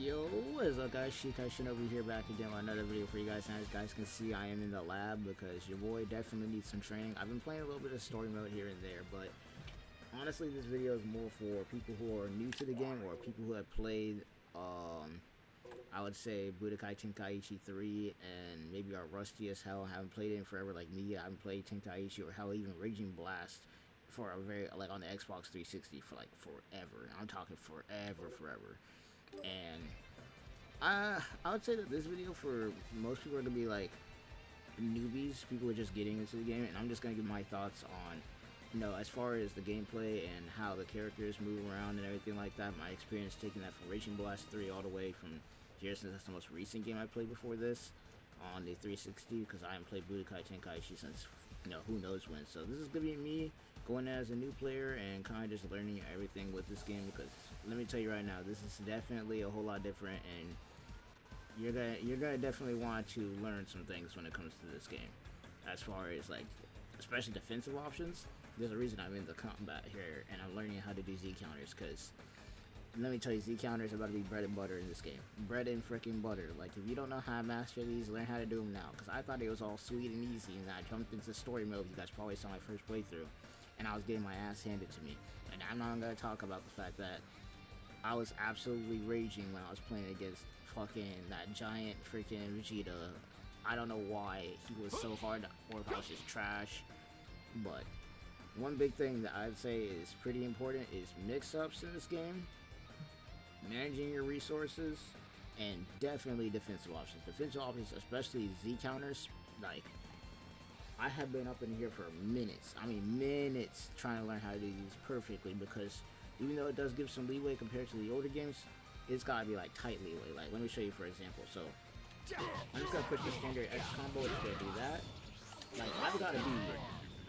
Yo, what is up guys, Shinobi here back again with another video for you guys. And as you guys can see, I am in the lab because your boy definitely needs some training. I've been playing a little bit of story mode here and there, but honestly this video is more for people who are new to the game or people who have played, I would say Budokai Tenkaichi 3 and maybe are rusty as hell, haven't played it in forever like me. I haven't played Tenkaichi or hell even Raging Blast for a very, like on the Xbox 360 for like forever. I'm talking forever. And I would say that this video for most people are gonna be like newbies, people who are just getting into the game, and I'm just gonna give my thoughts on, you know, as far as the gameplay and how the characters move around and everything like that. My experience taking that from Raging Blast 3 all the way from here, since that's the most recent game I played before this on the 360, because I haven't played Budokai Tenkaichi since, you know, who knows when. So this is gonna be me going as a new player and kind of just learning everything with this game, because let me tell you right now, this is definitely a whole lot different, and you're gonna definitely want to learn some things when it comes to this game, as far as like especially defensive options. There's a reason I'm in the combat here and I'm learning how to do Z counters, because let me tell you, Z counters are about to be bread and butter in this game. Bread and freaking butter. Like, if you don't know how to master these, learn how to do them now. Because I thought it was all sweet and easy, and I jumped into story mode. You guys probably saw my first playthrough, and I was getting my ass handed to me. And I'm not going to talk about the fact that I was absolutely raging when I was playing against fucking that giant freaking Vegeta. I don't know why he was so hard, or if I was just trash. But one big thing that I'd say is pretty important is mix-ups in this game. Managing your resources, and definitely defensive options. Defensive options, especially Z counters. Like, I have been up in here for minutes. I mean minutes trying to learn how to do these perfectly, because even though it does give some leeway compared to the older games, it's gotta be like tight leeway. Like, let me show you for example. So I'm just gonna push the standard X combo. It's gonna do that. Like,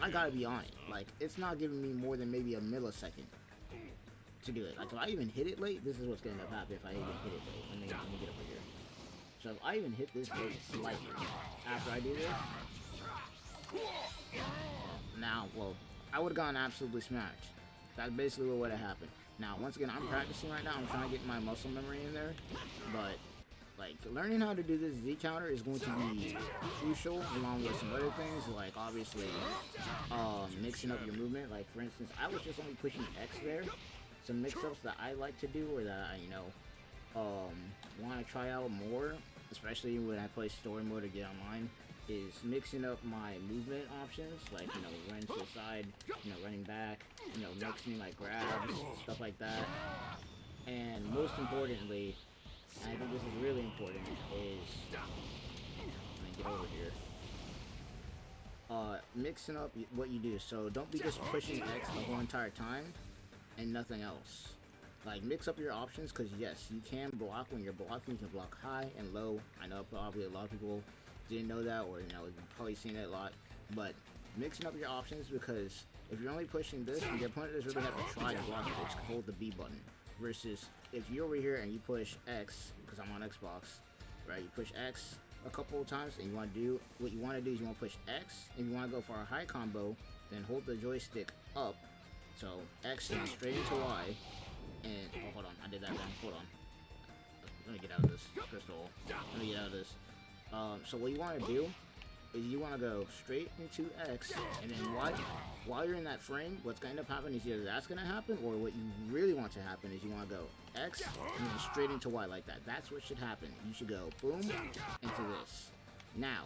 I gotta be on it. Like, it's not giving me more than maybe a millisecond to do it. Like, if I even hit it late, this is what's gonna end up happening if I even hit it late. Let me get over here. So if I even hit this late slightly after I do this, now, well, I would have gone absolutely smashed. That's basically what would have happened. Now, once again, I'm practicing right now. I'm trying to get my muscle memory in there, but like, learning how to do this Z counter is going to be crucial, along with some other things, like obviously mixing up your movement. Like, for instance, I was just only pushing X there. Some mix-ups that I like to do, or that I, you know, want to try out more, especially when I play story mode or get online, is mixing up my movement options, like, you know, running to the side, you know, running back, you know, mixing like grabs, stuff like that. And most importantly, and I think this is really important, is, let me get over here, mixing up what you do. So don't be just pushing X the whole entire time and nothing else. Like, mix up your options, because yes, you can block. When you're blocking, you can block high and low. I know probably a lot of people didn't know that, or, you know, you've probably seen it a lot, but mixing up your options, because if you're only pushing this, your opponent doesn't really have to try to block it. They just hold the B button. Versus if you're over here and you push X, because I'm on Xbox, right? You push X a couple of times, and you want to do, what you want to do is you want to push X, and you want to go for a high combo, then hold the joystick up. So X and straight into Y, and oh, hold on, I did that wrong. Hold on, let me get out of this. First of all, let me get out of this. So what you want to do is you want to go straight into X, and then while you're in that frame, what's going to end up happening is either that's going to happen, or what you really want to happen is you want to go X and then straight into Y like that. That's what should happen. You should go boom into this. Now,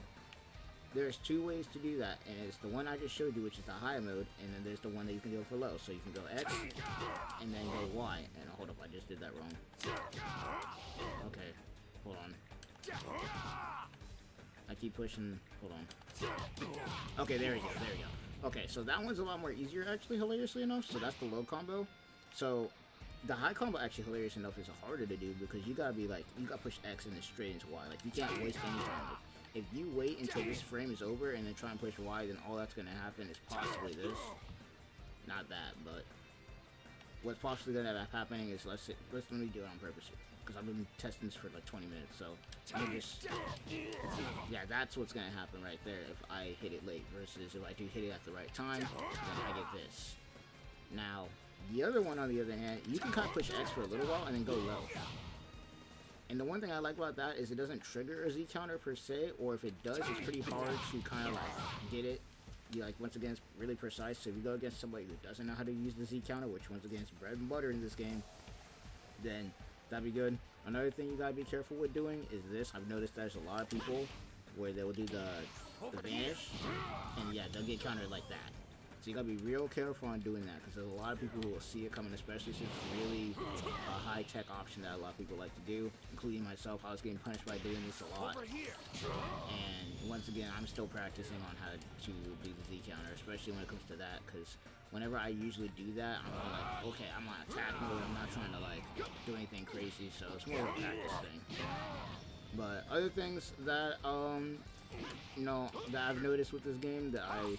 there's two ways to do that, and it's the one I just showed you, which is the high mode, and then there's the one that you can go for low. So you can go X, and then go Y. And hold up, I just did that wrong. Okay, hold on. I keep pushing, hold on. Okay, there we go. Okay, so that one's a lot more easier, actually, hilariously enough. So that's the low combo. So the high combo, actually, hilarious enough, is harder to do, because you gotta be like, you gotta push X and then straight into Y. Like, you can't waste any time. Like, if you wait until this frame is over and then try and push Y, then all that's gonna happen is possibly this. Not that, but what's possibly gonna end up happening is, let me do it on purpose, because I've been testing this for like 20 minutes. So let me just, yeah, that's what's gonna happen right there if I hit it late, versus if I do hit it at the right time, then I get this. Now, the other one, on the other hand, you can kind of push X for a little while and then go low. And the one thing I like about that is it doesn't trigger a Z counter per se, or if it does, it's pretty hard to kind of like get it. You like, once again, it's really precise. So if you go against somebody who doesn't know how to use the Z counter, which once again is bread and butter in this game, then that'd be good. Another thing you gotta be careful with doing is this. I've noticed there's a lot of people where they will do the vanish, and yeah, they'll get countered like that. So you gotta be real careful on doing that, because there's a lot of people who will see it coming, especially since it's really a high-tech option that a lot of people like to do, including myself. I was getting punished by doing this a lot. And once again, I'm still practicing on how to do the Z counter, especially when it comes to that, because whenever I usually do that, I'm like, okay, I'm on attack mode, I'm not trying to like do anything crazy, so it's more of a practice thing. But other things that you know, that I've noticed with this game that I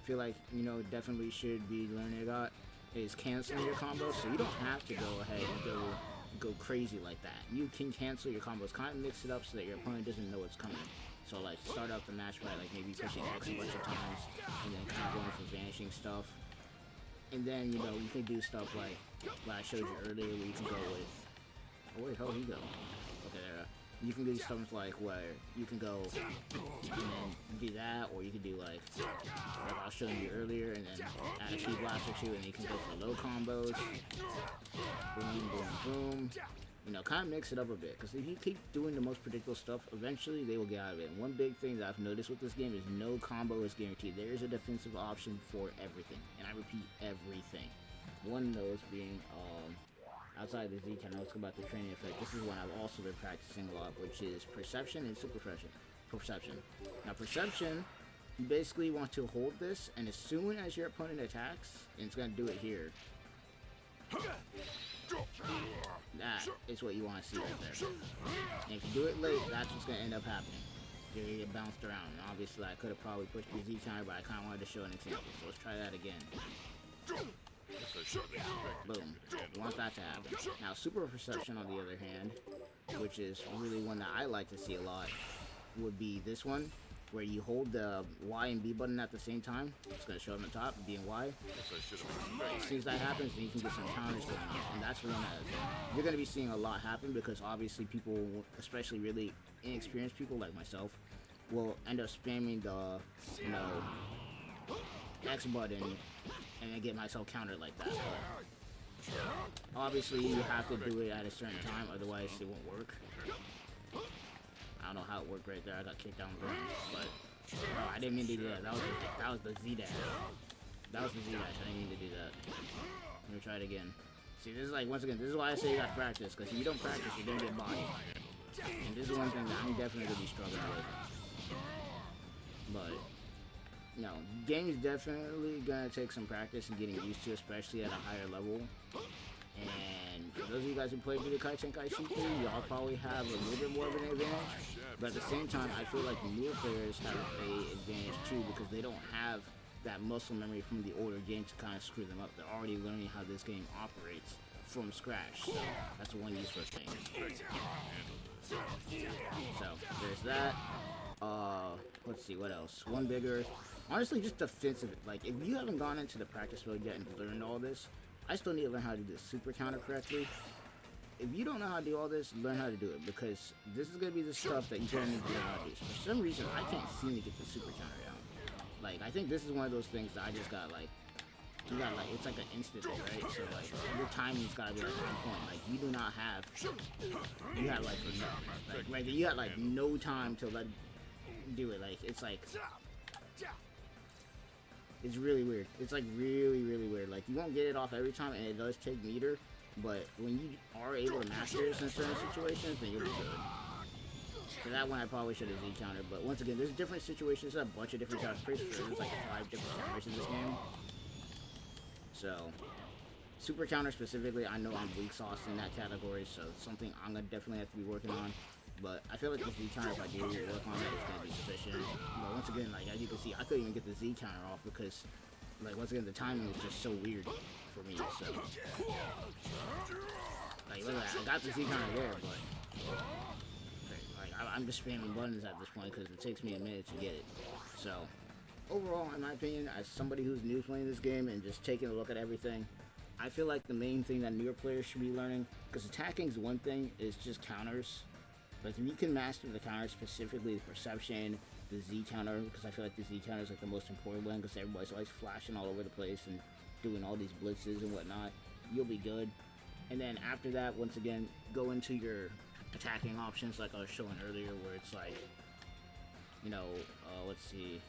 feel like, you know, definitely should be learning about is canceling your combos. So you don't have to go ahead and go crazy like that. You can cancel your combos, kind of mix it up so that your opponent doesn't know what's coming. So like start off the match by like maybe pushing X a bunch of times, and then kind of going for vanishing stuff. And then, you know, you can do stuff like what I showed you earlier, where you can go with, oh wait, how did he go? Okay, there. You can do stuff like where you can go and then do that, or you can do like I was showing you earlier, and then add a key blast or two, and you can go for low combos. Boom, boom, boom. You know, kind of mix it up a bit, because if you keep doing the most predictable stuff, eventually they will get out of it. And one big thing that I've noticed with this game is no combo is guaranteed. There is a defensive option for everything, and I repeat, everything. One of those being outside the Z counter, let's go about the training effect. This is one I've also been practicing a lot, which is perception and super perception. Now perception, you basically want to hold this, and as soon as your opponent attacks, and it's going to do it here, that is what you want to see right there. And if you do it late, that's what's going to end up happening. You're going to get bounced around. And obviously I could have probably pushed the Z counter, but I kind of wanted to show an example, so let's try that again. Boom. You want that to happen. Now, super perception, on the other hand, which is really one that I like to see a lot, would be this one, where you hold the Y and B button at the same time. It's going to show up on the top, B and Y. As soon as that happens, then you can get some counters going on. And that's one that you're going to be seeing a lot happen, because obviously people, especially really inexperienced people like myself, will end up spamming the, you know, X button, and then get myself countered like that. But obviously you have to do it at a certain time, otherwise it won't work. I don't know how it worked right there. I got kicked down the ground, but no, I didn't mean to do that. That was the Z dash. That was the Z dash. I didn't mean to do that. Let me try it again. See, this is like, once again, this is why I say you got to practice, because if you don't practice, you're gonna get bodied. And this is one thing that I'm definitely gonna be struggling with. But no, game's definitely gonna take some practice and getting used to, especially at a higher level. And for those of you guys who played Tenkaichi 3, y'all probably have a little bit more of an advantage. But at the same time, I feel like the newer players have an advantage too, because they don't have that muscle memory from the older game to kind of screw them up. They're already learning how this game operates from scratch. So that's one useful thing. So there's that. Let's see, what else? One bigger. Honestly, just defensive. Like, if you haven't gone into the practice mode yet and learned all this, I still need to learn how to do the super counter correctly. If you don't know how to do all this, learn how to do it, because this is going to be the stuff that you're going to need to learn how to do. For some reason, I can't seem to get the super counter down. Like, I think this is one of those things that I just got, like, you got, like, it's like an instant thing, right? So, like, your timing's got to be, like, on point. Like, you do not have, you have, like, you got, like, no time to let do it. Like, it's like, it's really weird. It's like really, really weird. Like, you won't get it off every time, and it does take meter, but when you are able to master this in certain situations, then you'll be good. For that one, I probably should have Z-countered, but once again, there's different situations, there's a bunch of different counters. Pretty sure there's like 5 different counters in this game. So, super counter specifically, I know I'm weak sauce in that category, so it's something I'm gonna definitely have to be working on. But I feel like the Z counter, if I do work on it, it's gonna be sufficient. But once again, like, as you can see, I couldn't even get the Z counter off because, like, once again, the timing was just so weird for me. So, like, look at that, I got the Z counter there, but like, I'm just spamming buttons at this point because it takes me a minute to get it. So, overall, in my opinion, as somebody who's new playing this game and just taking a look at everything, I feel like the main thing that newer players should be learning, because attacking is one thing, is just counters. But if you can master the counter, specifically the perception, the Z counter, because I feel like the Z counter is like the most important one, because everybody's always flashing all over the place and doing all these blitzes and whatnot, you'll be good. And then after that, once again, go into your attacking options like I was showing earlier, where it's like, you know, let's see,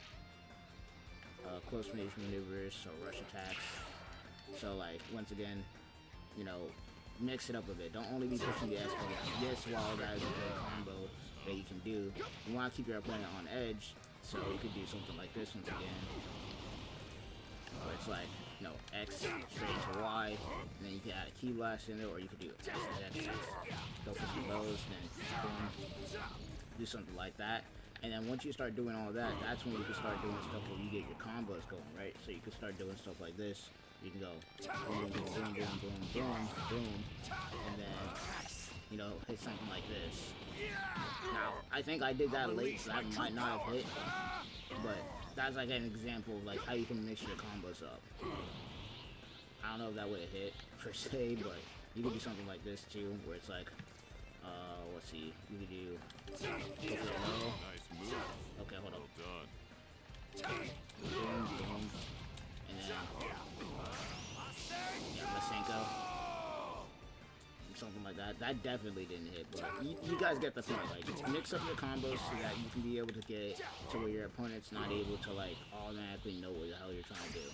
close range maneuvers, so rush attacks. So like, once again, you know, mix it up a bit. Don't only be pushing the S button. Yes, while that is a good combo that you can do, you want to keep your opponent on edge, so you could do something like this once again, where it's like, you know, X straight into Y, and then you can add a key blast in there, or you could do X and X, go for some those, and then boom, do something like that. And then once you start doing all that, that's when you can start doing stuff where you get your combos going, right? So you can start doing stuff like this. You can go boom, boom, boom, boom, boom, boom, boom, and then, you know, hit something like this. Now, I think I did that late, so that might not have hit, but that's like an example of like how you can mix your combos up. I don't know if that would have hit per se, but you could do something like this too, where it's like, let's see, you could do, okay, hold on. Boom, boom, and then, yeah, Masenko, something like that. That definitely didn't hit, but you guys get the point. Like, mix up your combos so that you can be able to get to where your opponent's not able to like automatically know what the hell you're trying to do.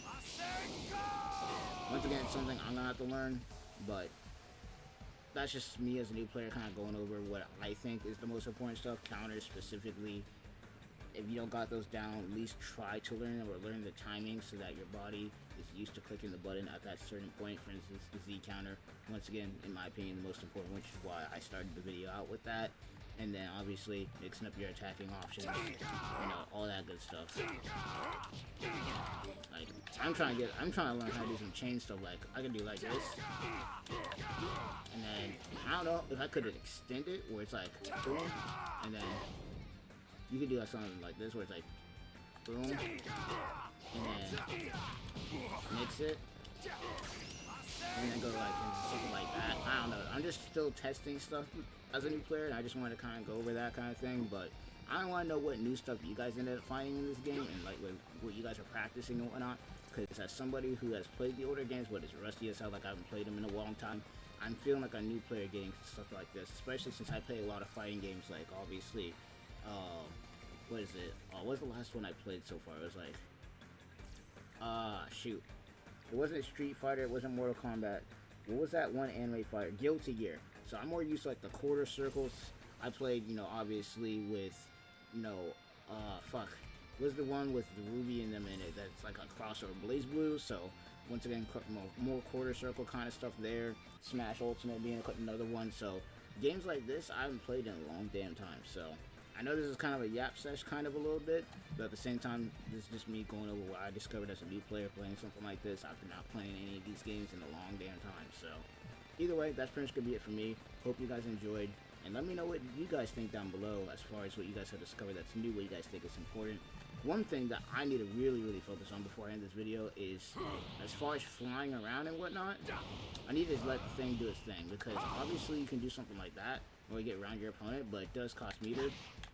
Once again, it's something I'm gonna have to learn, but that's just me as a new player kind of going over what I think is the most important stuff. Counters specifically. If you don't got those down, at least try to learn them, or learn the timing so that your body is used to clicking the button at that certain point. For instance, the Z counter, once again, in my opinion, the most important, which is why I started the video out with that. And then obviously mixing up your attacking options, you know, all that good stuff. Like, I'm trying to learn how to do some chain stuff. Like, I can do like this, and then I don't know if I could extend it where it's like boom, and then you could do something like this where it's like boom, and then mix it, and then go like something like that. I don't know. I'm just still testing stuff as a new player, and I just wanted to kind of go over that kind of thing. But I want to know what new stuff you guys ended up finding in this game, and like what you guys are practicing and whatnot. Because as somebody who has played the older games, but is rusty as hell, like I haven't played them in a long time, I'm feeling like a new player getting stuff like this, especially since I play a lot of fighting games. Like obviously, what is it? What's the last one I played so far? It was like, shoot. It wasn't Street Fighter, it wasn't Mortal Kombat. What was that one anime fighter? Guilty Gear. So I'm more used to like the quarter circles. I played, you know, obviously with, you know, was the one with the Ruby in them in it that's like a crossover, Blaze Blue. So once again, more quarter circle kind of stuff there. Smash Ultimate being another one. So games like this I haven't played in a long damn time. So I know this is kind of a yap sesh kind of a little bit, but at the same time, this is just me going over what I discovered as a new player playing something like this after not playing any of these games in a long damn time. So either way, that's pretty much gonna be it for me. Hope you guys enjoyed, and let me know what you guys think down below as far as what you guys have discovered that's new, what you guys think is important. One thing that I need to really focus on before I end this video is, as far as flying around and whatnot, I need to let the thing do its thing, because obviously you can do something like that or you get around your opponent, but it does cost meter,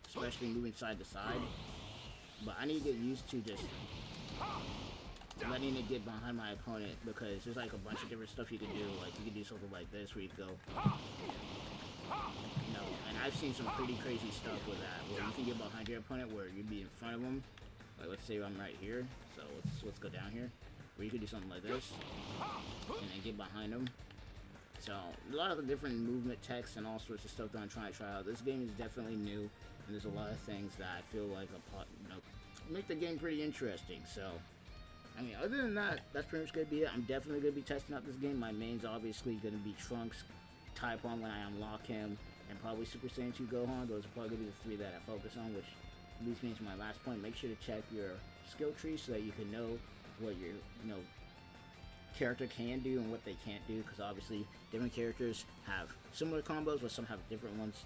especially moving side to side. But I need to get used to just letting it get behind my opponent, because there's like a bunch of different stuff you can do. Like you can do something like this where you go, you know, and I've seen some pretty crazy stuff with that, where you can get behind your opponent where you'd be in front of them. Like let's say I'm right here, so let's go down here, where you could do something like this and then get behind them. So a lot of the different movement text and all sorts of stuff that I'm trying to try out. This game is definitely new, and there's a lot of things that I feel like make the game pretty interesting. So I mean, other than that, that's pretty much gonna be it. I'm definitely gonna be testing out this game. My main's obviously gonna be Trunks, Typhon when I unlock him, and probably Super Saiyan 2 Gohan. Those are probably gonna be the three that I focus on, which leads me to my last point. Make sure to check your skill tree so that you can know what your character can do and what they can't do, because obviously different characters have similar combos, but some have different ones.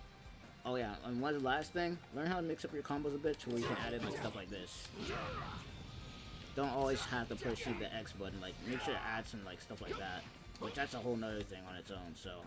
Oh yeah, and one last thing, learn how to mix up your combos a bit to where you can add in like stuff like this. Don't always have to push the X button, like make sure to add some like stuff like that, which that's a whole nother thing on its own. So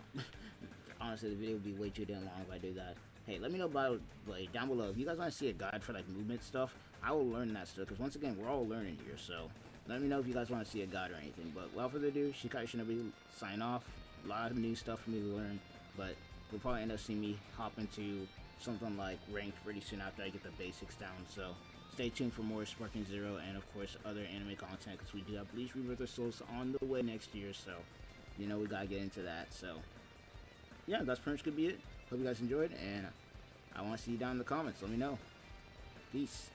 honestly, the video would be way too damn long if I do that. Hey, let me know down below if you guys want to see a guide for like movement stuff. I will learn that stuff because once again, we're all learning here. So let me know if you guys want to see a guide or anything. But without further ado, Tenkaichi Shinobi sign off. A lot of new stuff for me to learn, but you'll probably end up seeing me hop into something like ranked pretty soon after I get the basics down. So stay tuned for more Sparking Zero and of course other anime content because we do have Bleach Rebirth of Souls on the way next year. So you know we gotta get into that. So yeah, that's pretty much gonna be it. Hope you guys enjoyed, and I want to see you down in the comments. Let me know. Peace.